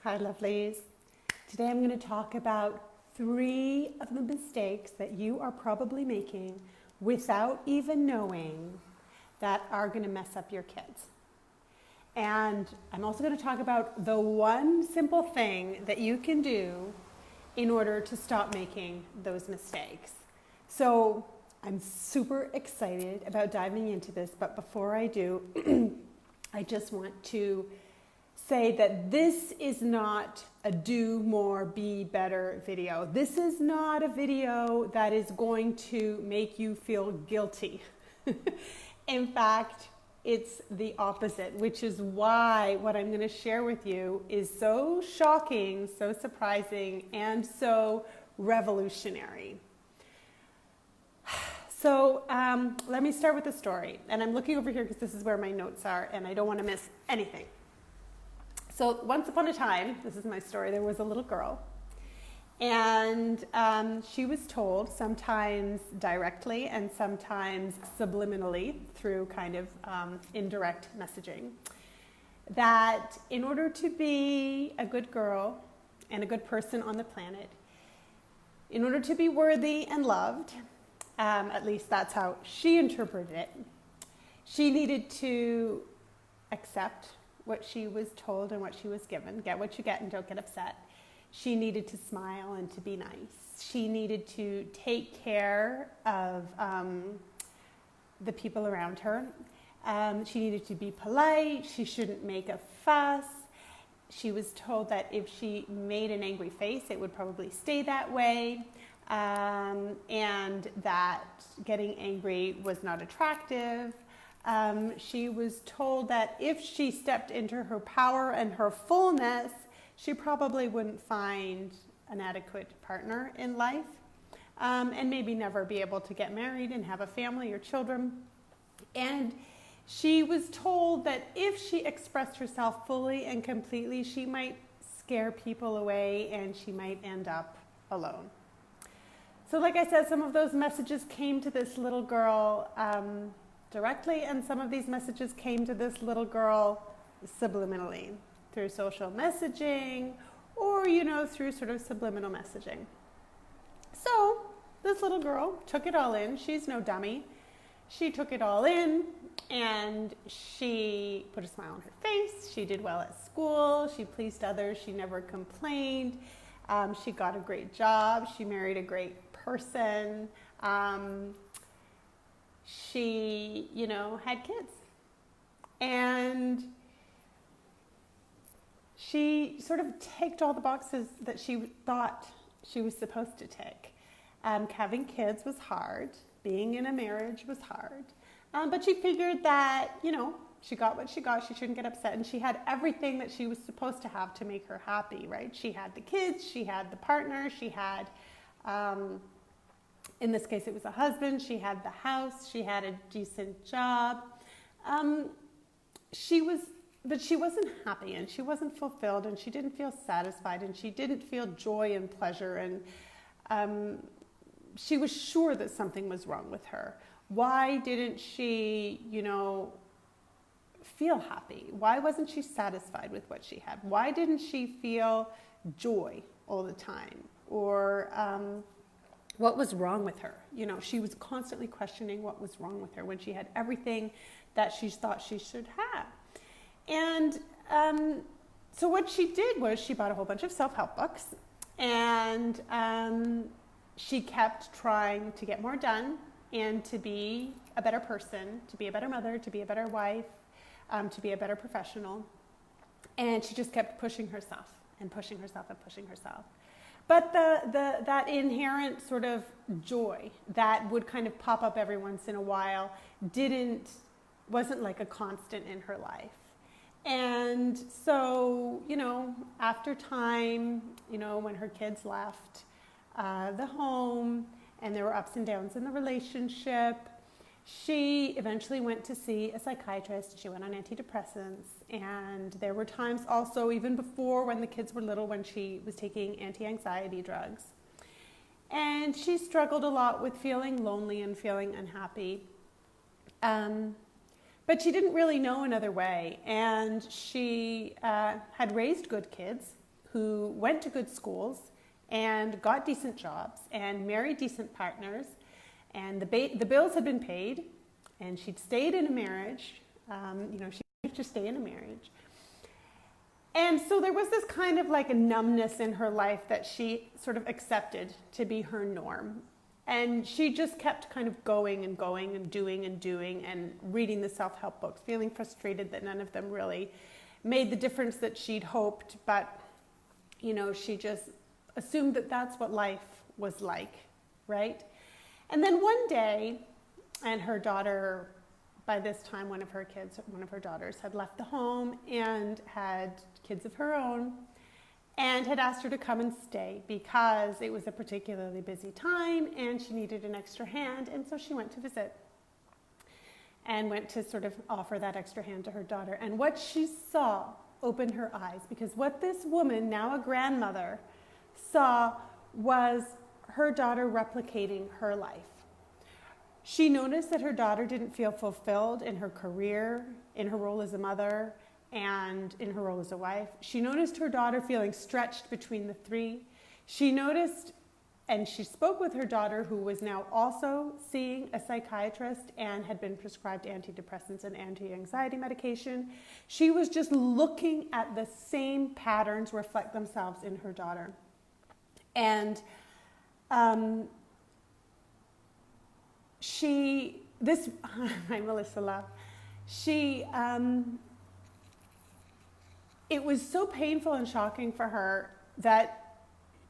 Hi, lovelies. Today I'm going to talk about 3 of the mistakes that you are probably making without even knowing that are going to mess up your kids. And I'm also going to talk about the one simple thing that you can do in order to stop making those mistakes. So I'm super excited about diving into this, but before I do, I just want to say that this is not a do more, be better video. This is not a video that is going to make you feel guilty. In fact, it's the opposite, which is why what I'm going to share with you is so shocking, so surprising, and so revolutionary. So let me start with a story. And I'm looking over here because this is where my notes are, and I don't want to miss anything. So once upon a time, this is my story, there was a little girl. And she was told, sometimes directly and sometimes subliminally through kind of indirect messaging, that in order to be a good girl and a good person on the planet, in order to be worthy and loved, at least that's how she interpreted it, she needed to accept what she was told and what she was given. Get what you get and don't get upset. She needed to smile and to be nice. She needed to take care of the people around her. She needed to be polite. She shouldn't make a fuss. She was told that if she made an angry face, it would probably stay that way. And that getting angry was not attractive. She was told that if she stepped into her power and her fullness, she probably wouldn't find an adequate partner in life, and maybe never be able to get married and have a family or children. And she was told that if she expressed herself fully and completely, she might scare people away and she might end up alone. So like I said, some of those messages came to this little girl directly, and some of these messages came to this little girl subliminally through social messaging or, through sort of subliminal messaging. So this little girl took it all in. She's no dummy. She took it all in and she put a smile on her face. She did well at school. She pleased others. She never complained. She got a great job. She married a great person. She, had kids. And she sort of ticked all the boxes that she thought she was supposed to tick. Having kids was hard. Being in a marriage was hard. But she figured that, she got what she got. She shouldn't get upset. And she had everything that she was supposed to have to make her happy, right? She had the kids. She had the partner. She had... in this case, it was a husband. She had the house. She had a decent job. But she wasn't happy and she wasn't fulfilled and she didn't feel satisfied and she didn't feel joy and pleasure. And she was sure that something was wrong with her. Why didn't she, feel happy? Why wasn't she satisfied with what she had? Why didn't she feel joy all the time? Or... what was wrong with her? She was constantly questioning what was wrong with her when she had everything that she thought she should have. And so what she did was she bought a whole bunch of self-help books and she kept trying to get more done and to be a better person, to be a better mother, to be a better wife, to be a better professional. And she just kept pushing herself and pushing herself and pushing herself. But that inherent sort of joy that would kind of pop up every once in a while wasn't like a constant in her life. And so, after time, when her kids left the home and there were ups and downs in the relationship, she eventually went to see a psychiatrist. She went on antidepressants. And there were times also, even before when the kids were little, when she was taking anti-anxiety drugs. And she struggled a lot with feeling lonely and feeling unhappy. But she didn't really know another way. And she had raised good kids. who went to good schools and got decent jobs and married decent partners, and the bills had been paid, and she'd stayed in a marriage. She managed to stay in a marriage. And so there was this kind of like a numbness in her life that she sort of accepted to be her norm. And she just kept kind of going and going and doing and reading the self-help books, feeling frustrated that none of them really made the difference that she'd hoped. But, she just assumed that that's what life was like, right? And then one day, and her daughter, by this time, one of her daughters had left the home and had kids of her own, and had asked her to come and stay because it was a particularly busy time and she needed an extra hand. And so she went to visit and went to sort of offer that extra hand to her daughter. And what she saw opened her eyes, because what this woman, now a grandmother, saw was her daughter replicating her life. She noticed that her daughter didn't feel fulfilled in her career, in her role as a mother, and in her role as a wife. She noticed her daughter feeling stretched between the three. She noticed, and she spoke with her daughter, who was now also seeing a psychiatrist and had been prescribed antidepressants and anti-anxiety medication. She was just looking at the same patterns reflect themselves in her daughter. And hi Melissa Love. It was so painful and shocking for her that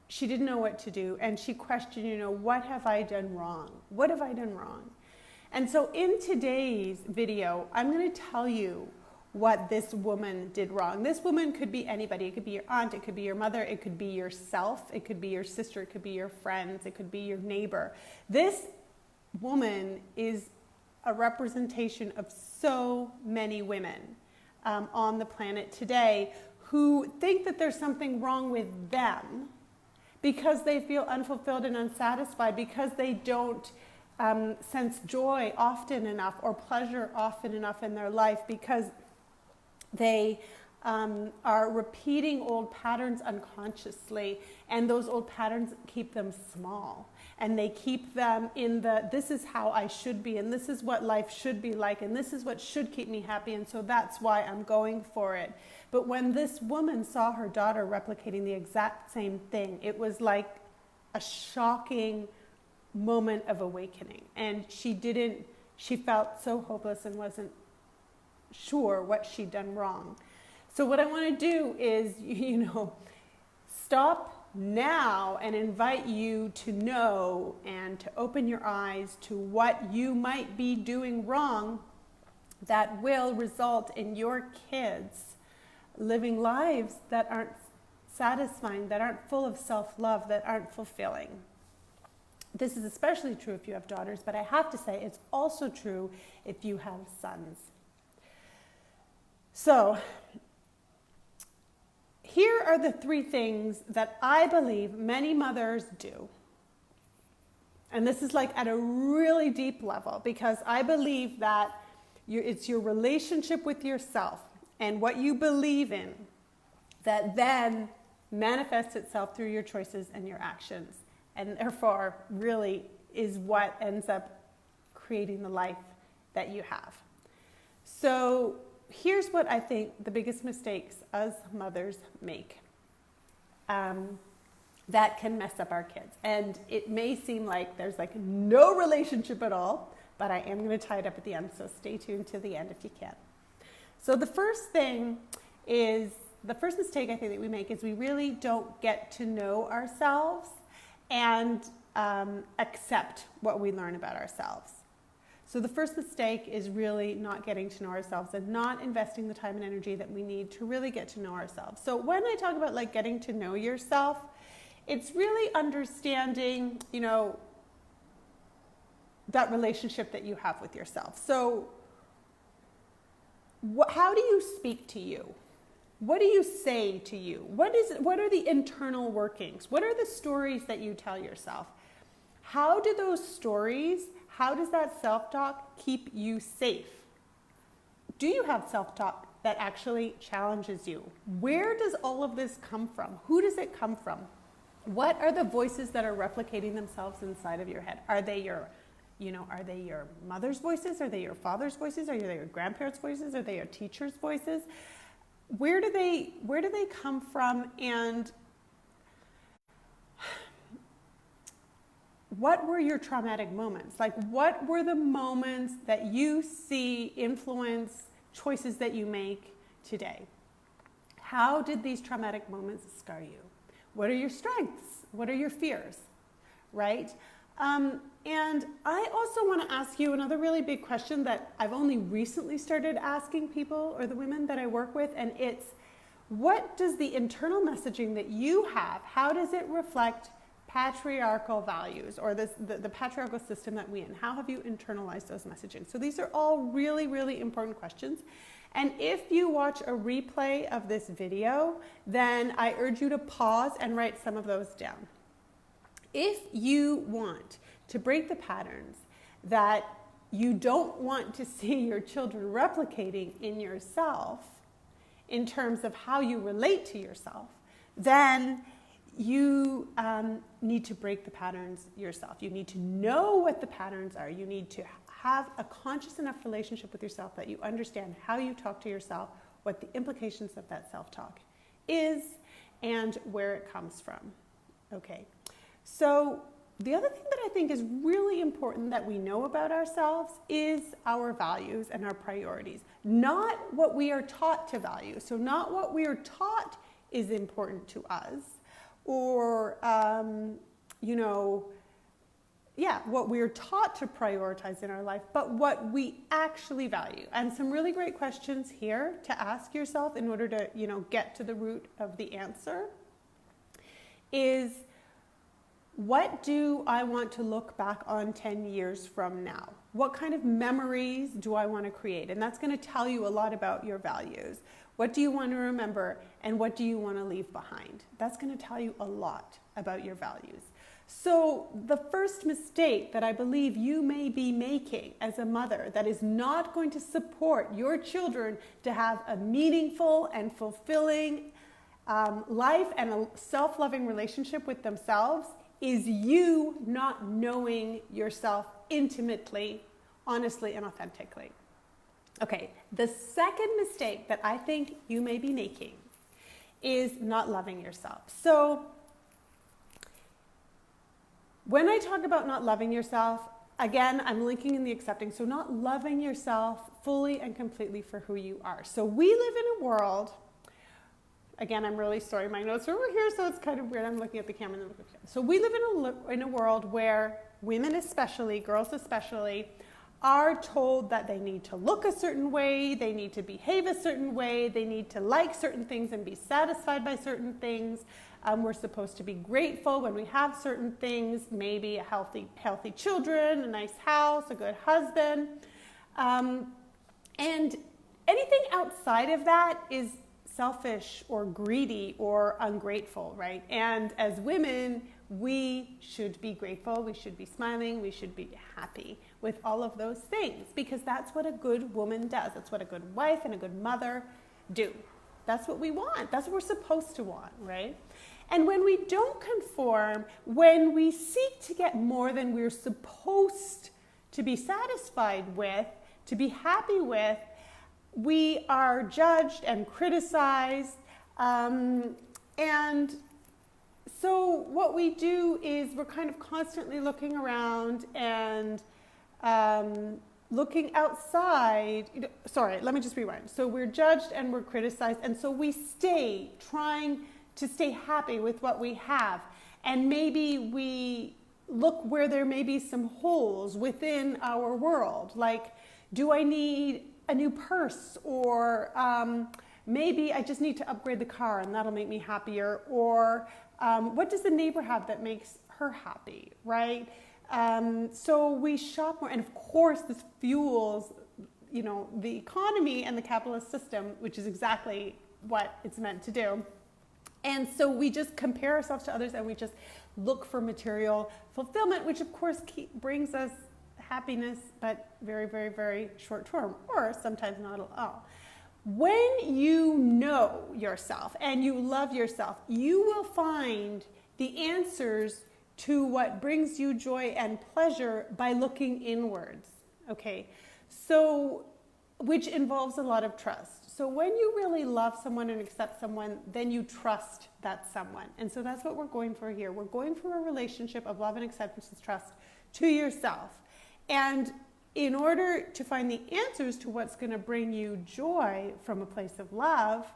she didn't know what to do. And she questioned, what have I done wrong? What have I done wrong? And so in today's video, I'm going to tell you what this woman did wrong. This woman could be anybody. It could be your aunt, it could be your mother, it could be yourself, it could be your sister, it could be your friends, it could be your neighbor. This woman is a representation of so many women on the planet today who think that there's something wrong with them because they feel unfulfilled and unsatisfied, because they don't sense joy often enough or pleasure often enough in their life, because they are repeating old patterns unconsciously, and those old patterns keep them small. And they keep them in this is how I should be, and this is what life should be like, and this is what should keep me happy, and so that's why I'm going for it. But when this woman saw her daughter replicating the exact same thing, it was like a shocking moment of awakening. And she felt so hopeless and wasn't sure what she'd done wrong. So what I want to do is, stop now and invite you to know and to open your eyes to what you might be doing wrong that will result in your kids living lives that aren't satisfying, that aren't full of self-love, that aren't fulfilling. This is especially true if you have daughters, but I have to say it's also true if you have sons. So, here are the three things that I believe many mothers do. And this is like at a really deep level, because I believe that it's your relationship with yourself and what you believe in that then manifests itself through your choices and your actions, and therefore really is what ends up creating the life that you have. So here's what I think the biggest mistakes us mothers make that can mess up our kids. And it may seem like there's like no relationship at all, but I am going to tie it up at the end, so stay tuned to the end if you can. So the first mistake I think that we make is we really don't get to know ourselves and accept what we learn about ourselves. So the first mistake is really not getting to know ourselves and not investing the time and energy that we need to really get to know ourselves. So when I talk about like getting to know yourself, it's really understanding, that relationship that you have with yourself. So how do you speak to you? What do you say to you? What are the internal workings? What are the stories that you tell yourself? How do those stories, how does that self-talk keep you safe? Do you have self-talk that actually challenges you? Where does all of this come from? Who does it come from? What are the voices that are replicating themselves inside of your head? Are they your mother's voices? Are they your father's voices? Are they your grandparents' voices? Are they your teacher's voices? Where do they come from? And what were your traumatic moments? Like, what were the moments that you see influence choices that you make today? How did these traumatic moments scar you? What are your strengths? What are your fears? Right? And I also want to ask you another really big question that I've only recently started asking people, or the women that I work with, and it's, what does the internal messaging that you have, how does it reflect patriarchal values, or the patriarchal system that we in? How have you internalized those messaging? So these are all really, really important questions. And if you watch a replay of this video, then I urge you to pause and write some of those down. If you want to break the patterns that you don't want to see your children replicating in yourself in terms of how you relate to yourself, then you need to break the patterns yourself. You need to know what the patterns are. You need to have a conscious enough relationship with yourself that you understand how you talk to yourself, what the implications of that self-talk is, and where it comes from. Okay. So the other thing that I think is really important that we know about ourselves is our values and our priorities, not what we are taught to value. So not what we are taught is important to us, or, what we're taught to prioritize in our life, but what we actually value. And some really great questions here to ask yourself in order to, get to the root of the answer is, what do I want to look back on 10 years from now? What kind of memories do I want to create? And that's going to tell you a lot about your values. What do you want to remember, and what do you want to leave behind? That's going to tell you a lot about your values. So the first mistake that I believe you may be making as a mother that is not going to support your children to have a meaningful and fulfilling life and a self-loving relationship with themselves is you not knowing yourself intimately, honestly, and authentically. Okay, the second mistake that I think you may be making is not loving yourself. So when I talk about not loving yourself, again, I'm linking in the accepting. So not loving yourself fully and completely for who you are. So we live in a world, again, I'm really sorry, my notes are over here, so it's kind of weird. I'm looking at the camera and then looking at the camera. So we live in a world where women especially, girls especially, are told that they need to look a certain way, they need to behave a certain way, they need to like certain things and be satisfied by certain things. We're supposed to be grateful when we have certain things, maybe a healthy children, a nice house, a good husband. And anything outside of that is selfish or greedy or ungrateful, right? And as women, we should be grateful, we should be smiling, we should be happy with all of those things, because that's what a good woman does. That's what a good wife and a good mother do. That's what we want. That's what we're supposed to want, right? And when we don't conform, when we seek to get more than we're supposed to be satisfied with, to be happy with, we are judged and criticized. And so what we do is we're kind of constantly looking around and looking outside. Sorry, let me just rewind. So we're judged and we're criticized, and so we stay trying to stay happy with what we have. And maybe we look where there may be some holes within our world. Like, do I need a new purse? Or maybe I just need to upgrade the car and that'll make me happier. Or what does the neighbor have that makes her happy, right? So we shop more. And of course, this fuels, the economy and the capitalist system, which is exactly what it's meant to do. And so we just compare ourselves to others and we just look for material fulfillment, which of course brings us happiness, but very, very, very short term, or sometimes not at all. When you know yourself and you love yourself, you will find the answers to what brings you joy and pleasure by looking inwards, okay? So, which involves a lot of trust. So when you really love someone and accept someone, then you trust that someone. And so that's what we're going for here. We're going for a relationship of love and acceptance and trust to yourself. And in order to find the answers to what's going to bring you joy from a place of love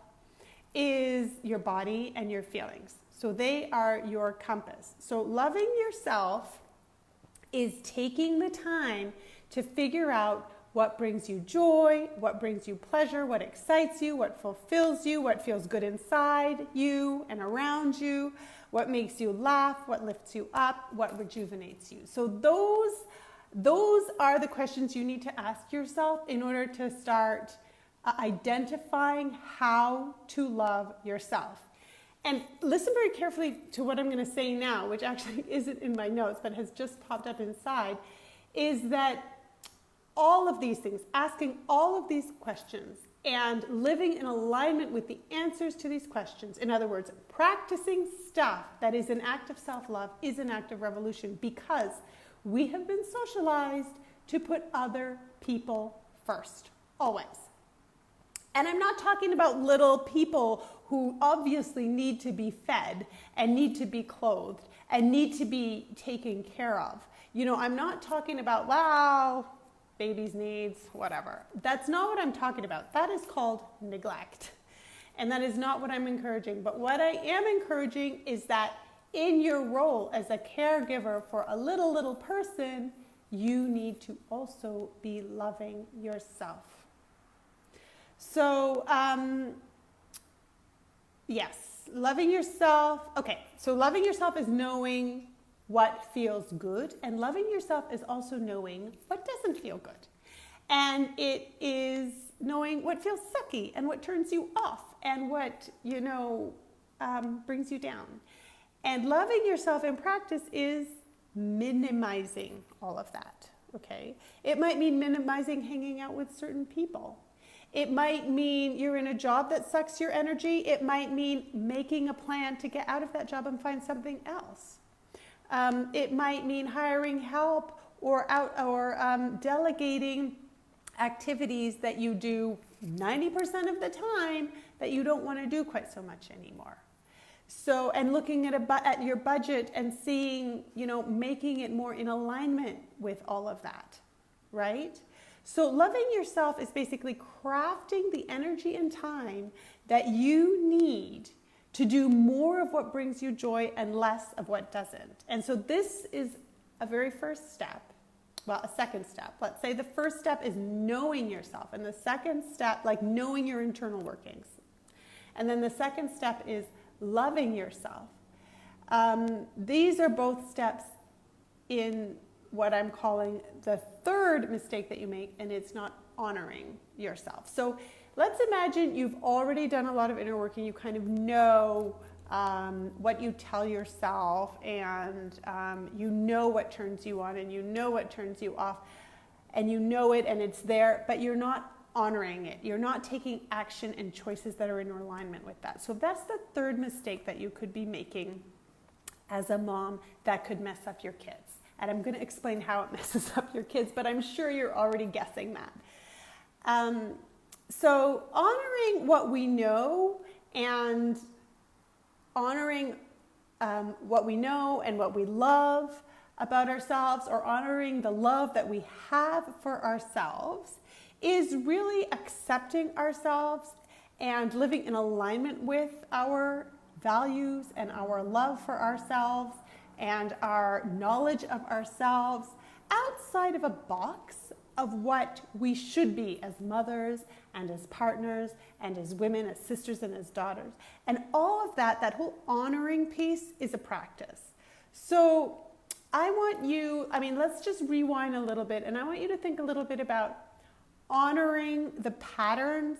is your body and your feelings. So they are your compass. So loving yourself is taking the time to figure out what brings you joy, what brings you pleasure, what excites you, what fulfills you, what feels good inside you and around you, what makes you laugh, what lifts you up, what rejuvenates you. So those are the questions you need to ask yourself in order to start identifying how to love yourself. And listen very carefully to what I'm going to say now, which actually isn't in my notes, but has just popped up inside, is that all of these things, asking all of these questions and living in alignment with the answers to these questions, in other words, practicing stuff that is an act of self-love is an act of revolution, because we have been socialized to put other people first, always. And I'm not talking about little people who obviously need to be fed and need to be clothed and need to be taken care of. You know, I'm not talking about, wow, baby's needs, whatever. That's not what I'm talking about. That is called neglect. And that is not what I'm encouraging. But what I am encouraging is that in your role as a caregiver for a little person, you need to also be loving yourself. So, yes, loving yourself. Okay, so loving yourself is knowing what feels good, and loving yourself is also knowing what doesn't feel good. And it is knowing what feels sucky and what turns you off and what, brings you down. And loving yourself in practice is minimizing all of that, okay? It might mean minimizing hanging out with certain people. It might mean you're in a job that sucks your energy. It might mean making a plan to get out of that job and find something else. It might mean hiring help or delegating activities that you do 90% of the time that you don't want to do quite so much anymore. So, and looking at your budget and seeing, making it more in alignment with all of that, right? So loving yourself is basically crafting the energy and time that you need to do more of what brings you joy and less of what doesn't. And so this is a very first step, well, a second step. Let's say the first step is knowing yourself, and the second step, like knowing your internal workings. And then the second step is loving yourself. These are both steps in what I'm calling the third mistake that you make, and it's not honoring yourself. So let's imagine you've already done a lot of inner working. You kind of know what you tell yourself, and you know what turns you on, and you know what turns you off, and you know it, and it's there, but you're not honoring it. You're not taking action and choices that are in alignment with that. So that's the third mistake that you could be making as a mom that could mess up your kids. And I'm going to explain how it messes up your kids, but I'm sure you're already guessing that. So honoring what we know and honoring what we know and what we love about ourselves, or honoring the love that we have for ourselves, is really accepting ourselves and living in alignment with our values and our love for ourselves and our knowledge of ourselves outside of a box of what we should be as mothers and as partners and as women, as sisters and as daughters. And all of that whole honoring piece is a practice. So let's just rewind a little bit, and I want you to think a little bit about honoring the patterns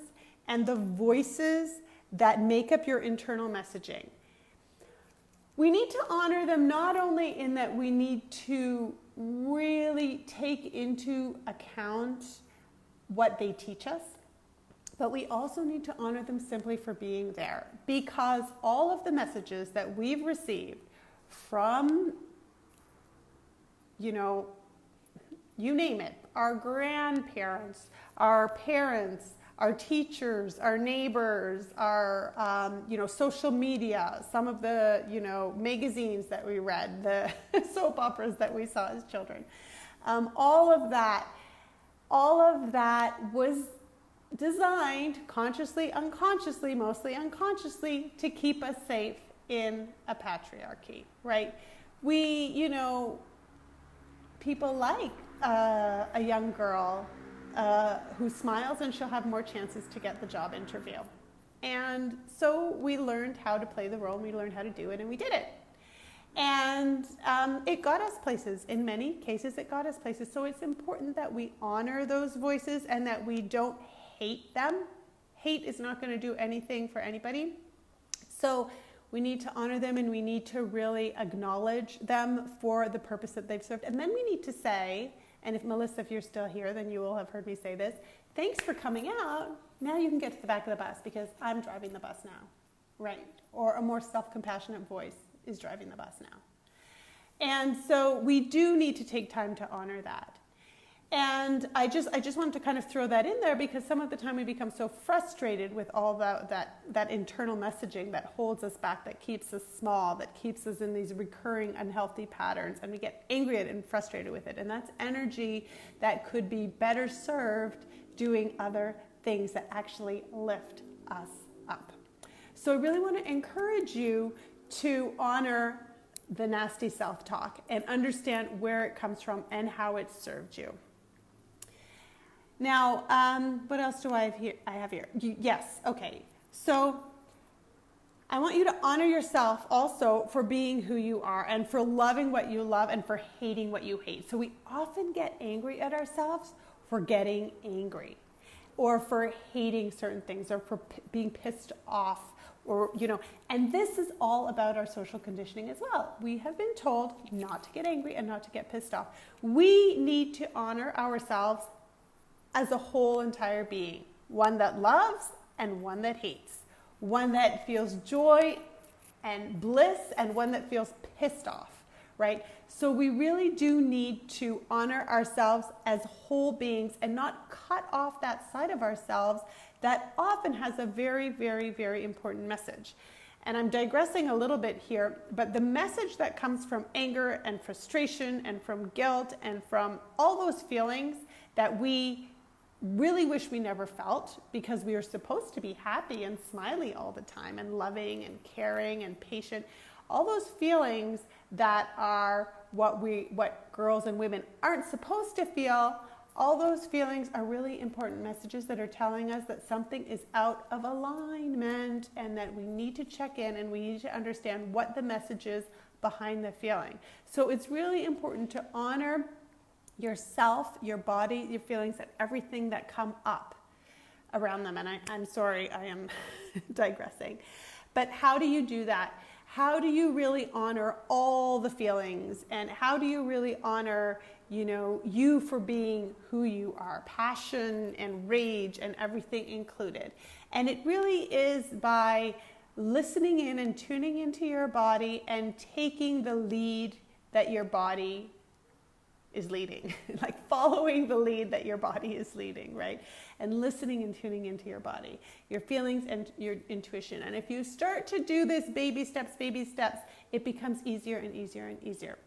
and the voices that make up your internal messaging. We need to honor them not only in that we need to really take into account what they teach us, But we also need to honor them simply for being there, because all of the messages that we've received from, you name it, our grandparents, our parents, our teachers, our neighbors, our, social media, some of the, magazines that we read, the soap operas that we saw as children. All of that was designed consciously, unconsciously, mostly unconsciously, to keep us safe in a patriarchy, right? People like a young girl who smiles, and she'll have more chances to get the job interview. And so we learned how to play the role, and we learned how to do it, and we did it. And it got us places. In many cases, it got us places. So it's important that we honor those voices and that we don't hate them. Hate is not going to do anything for anybody. So we need to honor them, and we need to really acknowledge them for the purpose that they've served. And then we need to say, and if Melissa, if you're still here, then you will have heard me say this, thanks for coming out. Now you can get to the back of the bus because I'm driving the bus now, right? Or a more self-compassionate voice is driving the bus now. And so we do need to take time to honor that. And I just wanted to kind of throw that in there, because some of the time we become so frustrated with all that internal messaging that holds us back, that keeps us small, that keeps us in these recurring unhealthy patterns, and we get angry at it and frustrated with it. And that's energy that could be better served doing other things that actually lift us up. So I really want to encourage you to honor the nasty self-talk and understand where it comes from and how it served you. Now, what else do I have here? Yes, okay. So I want you to honor yourself also for being who you are, and for loving what you love, and for hating what you hate. So we often get angry at ourselves for getting angry, or for hating certain things, or for being pissed off, or, and this is all about our social conditioning as well. We have been told not to get angry and not to get pissed off. We need to honor ourselves as a whole entire being, one that loves and one that hates, one that feels joy and bliss and one that feels pissed off, right? So we really do need to honor ourselves as whole beings and not cut off that side of ourselves that often has a very, very, very important message. And I'm digressing a little bit here, but the message that comes from anger and frustration and from guilt and from all those feelings that we really wish we never felt, because we are supposed to be happy and smiley all the time and loving and caring and patient. All those feelings that are what girls and women aren't supposed to feel, all those feelings are really important messages that are telling us that something is out of alignment and that we need to check in and we need to understand what the message is behind the feeling. So it's really important to honor yourself, your body, your feelings, and everything that come up around them. And I'm sorry, I am digressing. But how do you do that? How do you really honor all the feelings? And how do you really honor, you for being who you are? Passion and rage and everything included. And it really is by listening in and tuning into your body and taking the lead that your body is leading, like following the lead that your body is leading, right? And listening and tuning into your body, your feelings and your intuition. And if you start to do this baby steps, it becomes easier and easier and easier.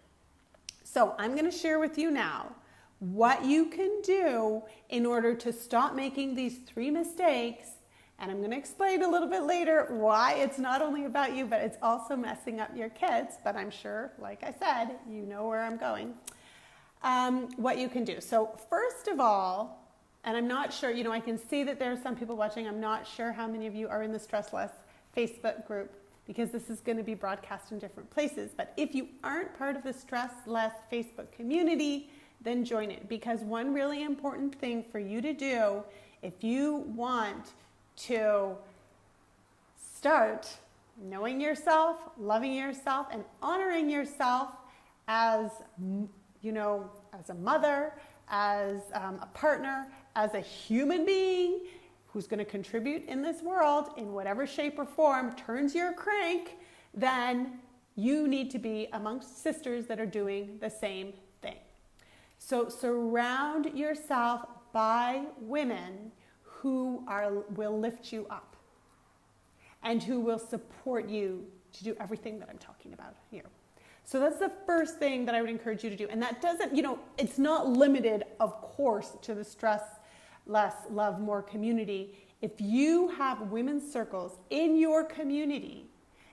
So I'm going to share with you now what you can do in order to stop making these 3 mistakes. And I'm going to explain a little bit later why it's not only about you, but it's also messing up your kids. But I'm sure, like I said, you know where I'm going. What you can do. So first of all, and I'm not sure, I can see that there are some people watching. I'm not sure how many of you are in the Stress Less Facebook group, because this is going to be broadcast in different places. But if you aren't part of the Stress Less Facebook community, then join it. Because one really important thing for you to do, if you want to start knowing yourself, loving yourself, and honoring yourself as as a mother, as a partner, as a human being who's going to contribute in this world in whatever shape or form turns your crank, then you need to be amongst sisters that are doing the same thing. So surround yourself by women who will lift you up and who will support you to do everything that I'm talking about here. So that's the first thing that I would encourage you to do. And that doesn't, it's not limited, of course, to the Stress Less, Love More community. If you have women's circles in your community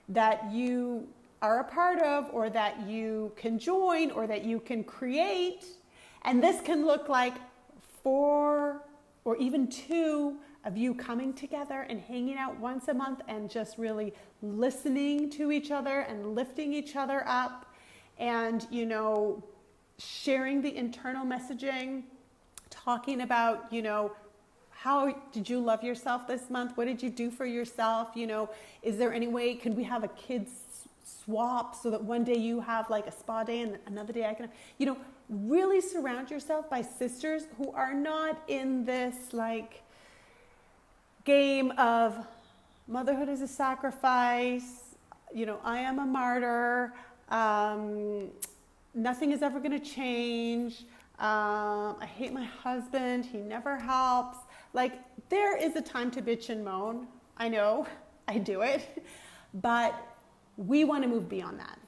that you are a part of, or that you can join, or that you can create, and this can look like 4 or even 2 of you coming together and hanging out once a month and just really listening to each other and lifting each other up, and sharing the internal messaging, talking about how did you love yourself this month? What did you do for yourself? Is there any way, could we have a kids swap so that one day you have like a spa day and another day I can, really surround yourself by sisters who are not in this like game of motherhood is a sacrifice, I am a martyr, nothing is ever going to change, I hate my husband, he never helps. Like, there is a time to bitch and moan. I know, I do it, but we want to move beyond that.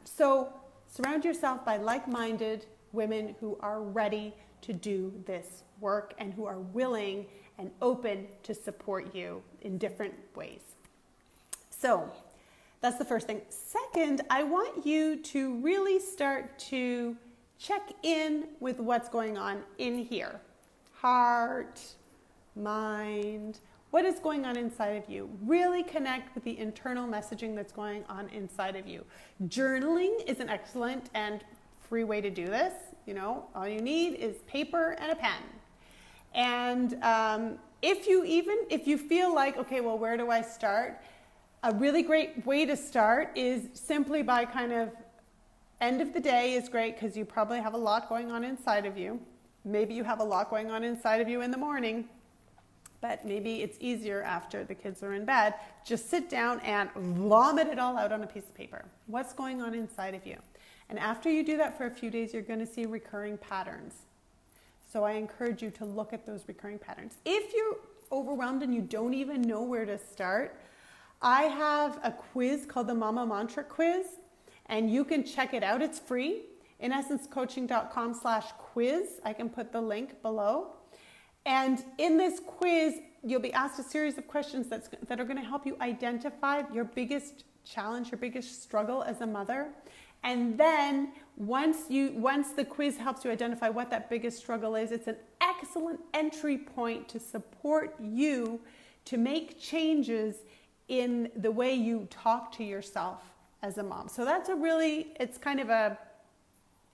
So surround yourself by like-minded women who are ready to do this work and who are willing and open to support you in different ways. So that's the first thing. Second, I want you to really start to check in with what's going on in here. Heart, mind, what is going on inside of you? Really connect with the internal messaging that's going on inside of you. Journaling is an excellent and free way to do this. All you need is paper and a pen. And if you feel like, okay, well, where do I start? A really great way to start is simply by kind of end of the day is great because you probably have a lot going on inside of you. Maybe you have a lot going on inside of you in the morning, but maybe it's easier after the kids are in bed. Just sit down and vomit it all out on a piece of paper. What's going on inside of you? And after you do that for a few days, you're going to see recurring patterns. So I encourage you to look at those recurring patterns. If you're overwhelmed and you don't even know where to start, I have a quiz called the Mama Mantra Quiz, and you can check it out. It's free. InEssenceCoaching.com/quiz. I can put the link below. And in this quiz, you'll be asked a series of questions that are going to help you identify your biggest challenge, your biggest struggle as a mother. And then once the quiz helps you identify what that biggest struggle is, it's an excellent entry point to support you to make changes in the way you talk to yourself as a mom. So that's it's kind of a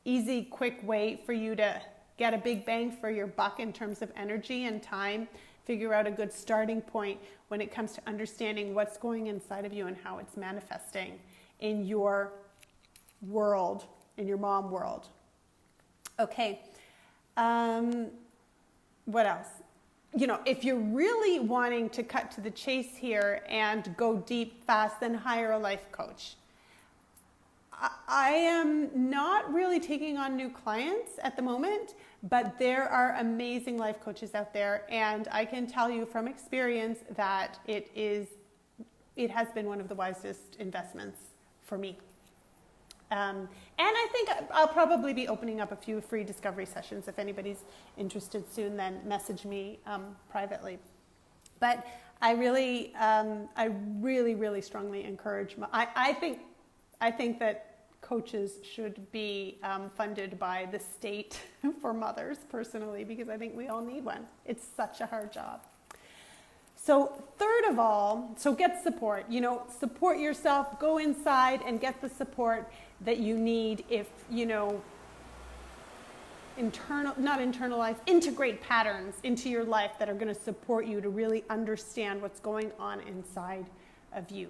easy, quick way for you to get a big bang for your buck in terms of energy and time. Figure out a good starting point when it comes to understanding what's going inside of you and how it's manifesting in your world, in your mom world. Okay. What else? If you're really wanting to cut to the chase here and go deep fast, then hire a life coach. I am not really taking on new clients at the moment, but there are amazing life coaches out there, and I can tell you from experience that it has been one of the wisest investments for me. And I think I'll probably be opening up a few free discovery sessions. If anybody's interested soon, then message me privately. But I really strongly encourage. I think that coaches should be funded by the state for mothers, personally, because I think we all need one. It's such a hard job. So third of all, get support. Support yourself. Go inside and get the support that you need if, integrate patterns into your life that are going to support you to really understand what's going on inside of you.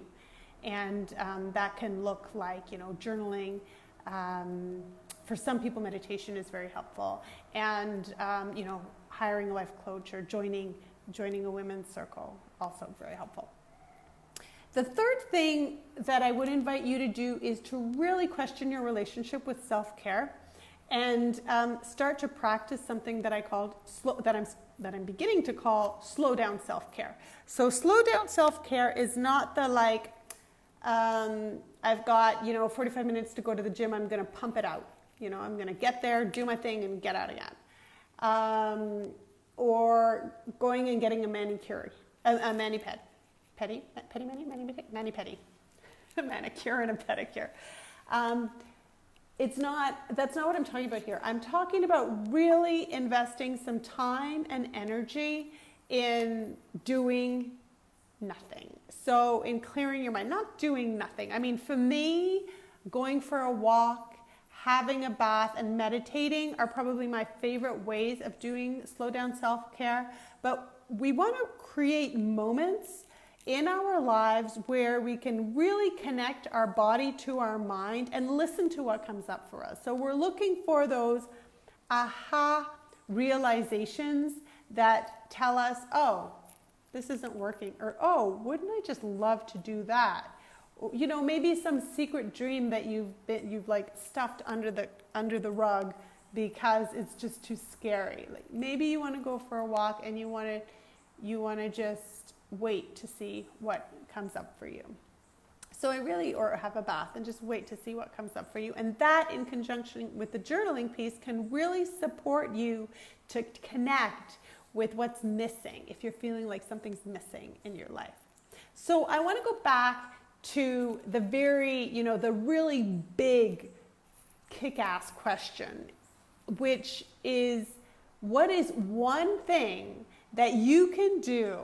And that can look like, journaling. For some people, meditation is very helpful. And, hiring a life coach or joining joining a women's circle, also very helpful. The third thing that I would invite you to do is to really question your relationship with self-care and start to practice something that I'm beginning to call slow down self-care. So slow down self-care is not the like, I've got 45 minutes to go to the gym, I'm going to pump it out. I'm going to get there, do my thing, and get out again. Or going and getting a manicure, a mani-ped. Mani-pedi. A manicure and a pedicure. That's not what I'm talking about here. I'm talking about really investing some time and energy in doing nothing. So in clearing your mind, not doing nothing. I mean, for me, going for a walk, having a bath, and meditating are probably my favorite ways of doing slow down self-care. But we want to create moments in our lives where we can really connect our body to our mind and listen to what comes up for us. So we're looking for those aha realizations that tell us, oh, this isn't working, or oh, wouldn't I just love to do that? Maybe some secret dream that you've like stuffed under the rug because it's just too scary. Like maybe you want to go for a walk and you want to just wait to see what comes up for you. Or have a bath and just wait to see what comes up for you. And that in conjunction with the journaling piece can really support you to connect with what's missing if you're feeling like something's missing in your life. So I want to go back to the the really big kick-ass question, which is, what is one thing that you can do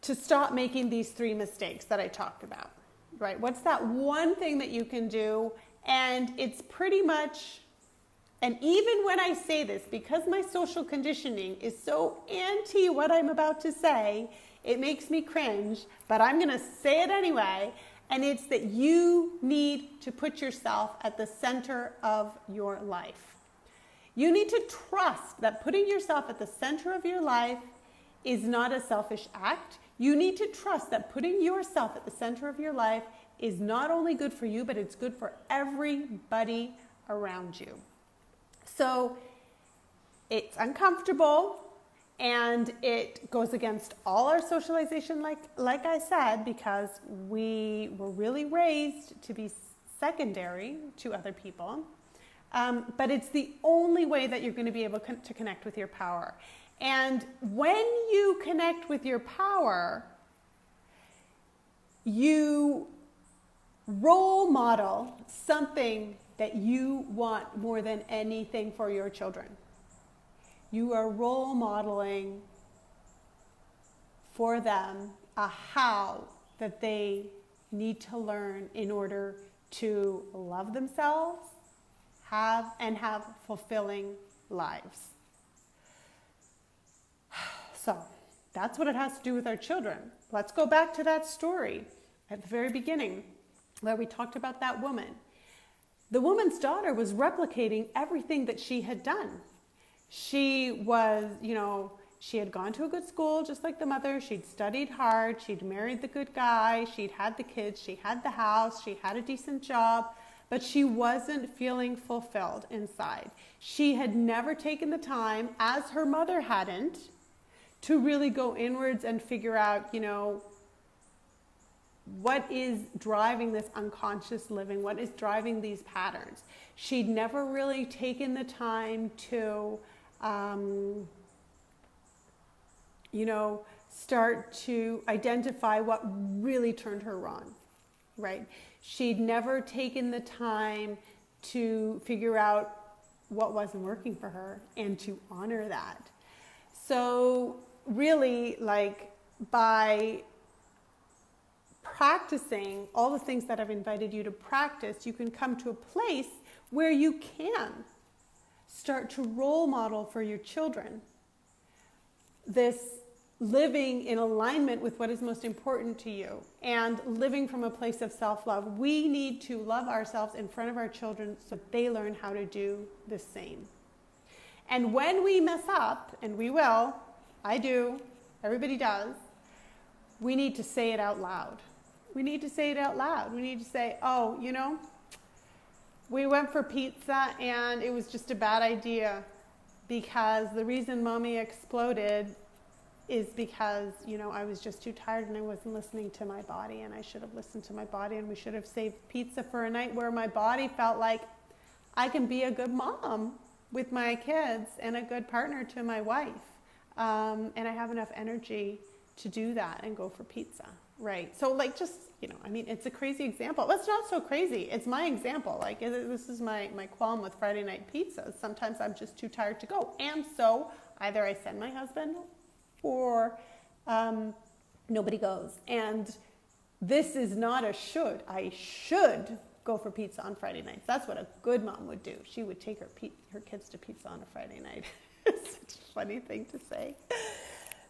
to stop making these 3 mistakes that I talked about, right? What's that one thing that you can do? And it's pretty much, and even when I say this, because my social conditioning is so anti what I'm about to say, it makes me cringe, but I'm going to say it anyway. And it's that you need to put yourself at the center of your life. You need to trust that putting yourself at the center of your life is not a selfish act. You need to trust that putting yourself at the center of your life is not only good for you, but it's good for everybody around you. So it's uncomfortable and it goes against all our socialization, like I said, because we were really raised to be secondary to other people. But it's the only way that you're going to be able to connect with your power. And when you connect with your power, you role model something that you want more than anything for your children. You are role modeling for them a how that they need to learn in order to love themselves, have fulfilling lives. So that's what it has to do with our children. Let's go back to that story at the very beginning where we talked about that woman. The woman's daughter was replicating everything that she had done. She was, she had gone to a good school just like the mother. She'd studied hard. She'd married the good guy. She'd had the kids. She had the house. She had a decent job. But she wasn't feeling fulfilled inside. She had never taken the time, as her mother hadn't, to really go inwards and figure out, what is driving this unconscious living? What is driving these patterns? She'd never really taken the time to, start to identify what really turned her on, right? She'd never taken the time to figure out what wasn't working for her and to honor that. So really, by practicing all the things that I've invited you to practice, you can come to a place where you can start to role model for your children this living in alignment with what is most important to you and living from a place of self-love. We need to love ourselves in front of our children so they learn how to do the same. And when we mess up, and we will, I do. Everybody does. We need to say it out loud. We need to say it out loud. We need to say, oh, you know, we went for pizza and it was just a bad idea because the reason mommy exploded is because, you know, I was just too tired and I wasn't listening to my body, and I should have listened to my body, and we should have saved pizza for a night where my body felt like I can be a good mom with my kids and a good partner to my wife. And I have enough energy to do that and go for pizza, right? So like, just, you know, I mean, it's a crazy example. Well, it's not so crazy. It's my example. Like, this is my qualm with Friday night pizzas. Sometimes I'm just too tired to go. And so either I send my husband or nobody goes. And this is not a should. I should go for pizza on Friday nights. That's what a good mom would do. She would take her kids to pizza on a Friday night. It's such a funny thing to say.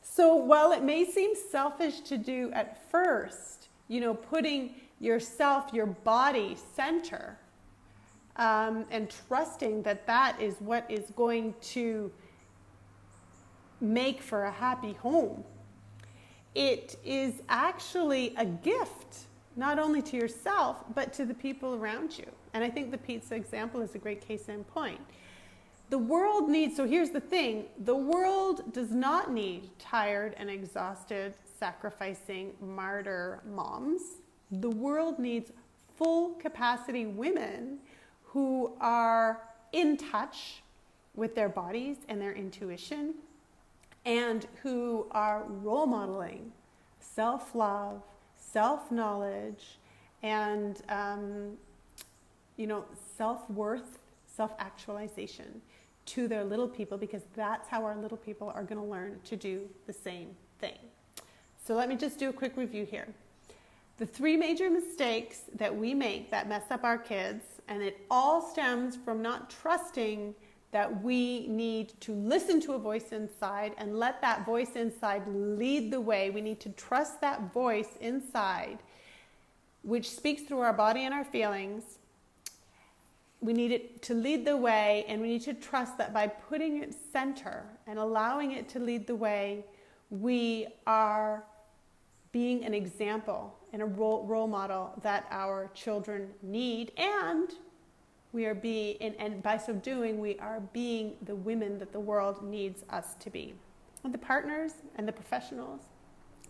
So while it may seem selfish to do at first, you know, putting yourself, your body center, and trusting that that is what is going to make for a happy home, it is actually a gift, not only to yourself, but to the people around you. And I think the pizza example is a great case in point. The world needs, so here's the thing, the world does not need tired and exhausted, sacrificing martyr moms. The world needs full capacity women who are in touch with their bodies and their intuition, and who are role modeling self-love, self-knowledge, and you know, self-worth, self-actualization to their little people, because that's how our little people are going to learn to do the same thing. So let me just do a quick review here. The 3 major mistakes that we make that mess up our kids, and it all stems from not trusting that we need to listen to a voice inside and let that voice inside lead the way. We need to trust that voice inside, which speaks through our body and our feelings. We need it to lead the way, and we need to trust that by putting it center and allowing it to lead the way, we are being an example and a role model that our children need, and we are being, and by so doing, we are being the women that the world needs us to be, and the partners and the professionals,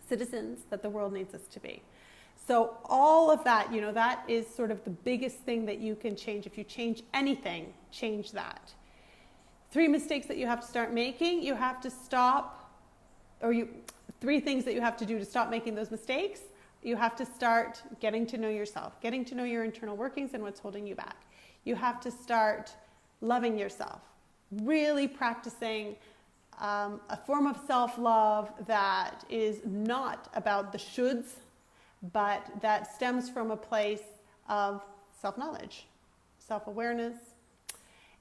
citizens that the world needs us to be. So all of that, you know, that is sort of the biggest thing that you can change. If you change anything, change that. 3 mistakes that you have to start making. You have to stop, 3 things that you have to do to stop making those mistakes. You have to start getting to know yourself, getting to know your internal workings and what's holding you back. You have to start loving yourself, really practicing a form of self-love that is not about the shoulds, but that stems from a place of self-knowledge, self-awareness.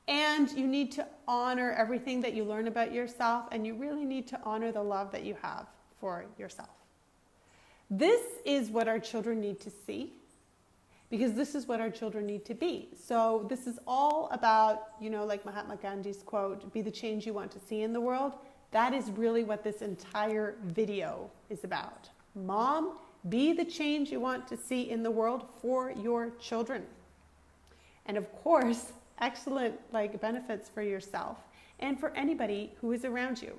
And you need to honor everything that you learn about yourself, and you really need to honor the love that you have for yourself. This is what our children need to see, because this is what our children need to be. So this is all about, you know, like Mahatma Gandhi's quote, be the change you want to see in the world. That is really what this entire video is about. Mom, be the change you want to see in the world for your children. And of course, excellent benefits for yourself and for anybody who is around you.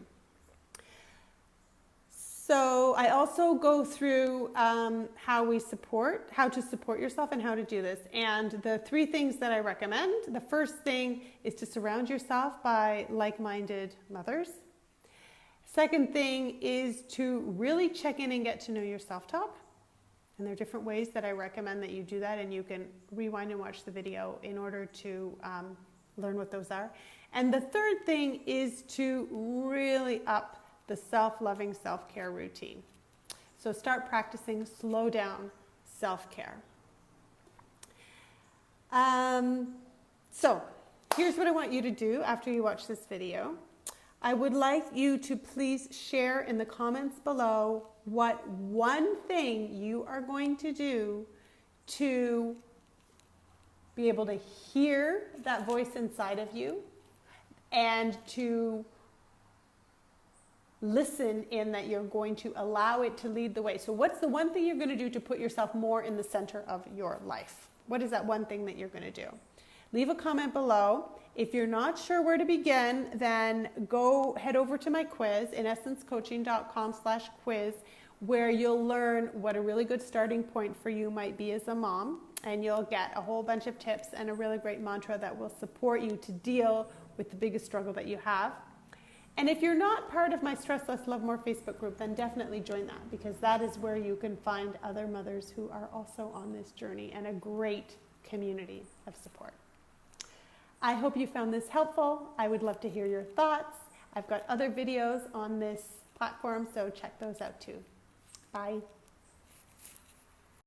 So I also go through how to support yourself and how to do this. And the 3 things that I recommend, the first thing is to surround yourself by like-minded mothers. Second thing is to really check in and get to know your self-talk. And there are different ways that I recommend that you do that, and you can rewind and watch the video in order to learn what those are. And the third thing is to really up the self-loving self-care routine. So start practicing slow down self-care. So here's what I want you to do after you watch this video. I would like you to please share in the comments below what one thing you are going to do to be able to hear that voice inside of you and to listen in that you're going to allow it to lead the way. So what's the one thing you're going to do to put yourself more in the center of your life? What is that one thing that you're going to do? Leave a comment below. If you're not sure where to begin, then head over to my quiz, inessencecoaching.com/quiz, where you'll learn what a really good starting point for you might be as a mom. And you'll get a whole bunch of tips and a really great mantra that will support you to deal with the biggest struggle that you have. And if you're not part of my Stress Less, Love More Facebook group, then definitely join that, because that is where you can find other mothers who are also on this journey and a great community of support. I hope you found this helpful. I would love to hear your thoughts. I've got other videos on this platform, so check those out too. Bye.